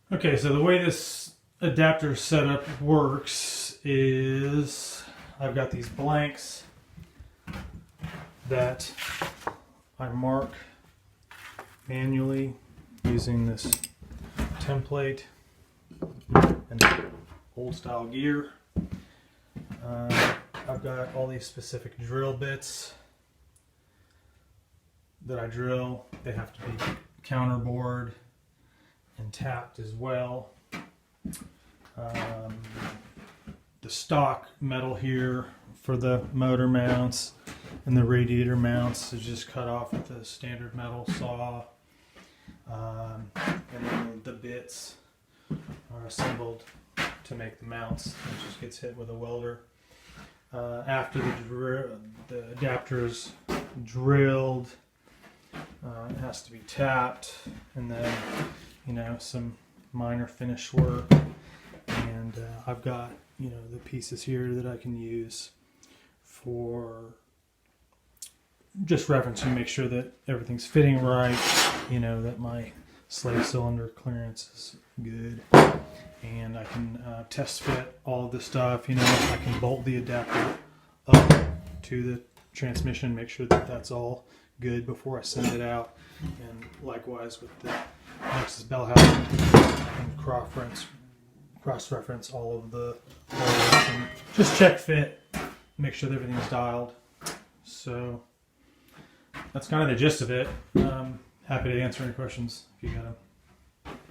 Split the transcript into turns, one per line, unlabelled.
Okay, so the way this adapter setup works is I've got these blanks that I mark manually using this template and old style gear. I've got all these specific drill bits that I drill. They have to be counterbored and tapped as well. The stock metal here for the motor mounts and the radiator mounts is just cut off with a standard metal saw. And then the bits are assembled to make the mounts. It just gets hit with a welder. After the adapter is drilled, it has to be tapped, and then some minor finish work. And I've got the pieces here that I can use for just referencing, make sure that everything's fitting right, that my slave cylinder clearance is good, and I can test fit all of this stuff. I can bolt the adapter up to the transmission, make sure that that's all good before I send it out, and likewise with the Nexus bell housing, I can cross-reference all of the holes and just check fit, make sure that everything's dialed. So that's kind of the gist of it. Happy to answer any questions if you got them.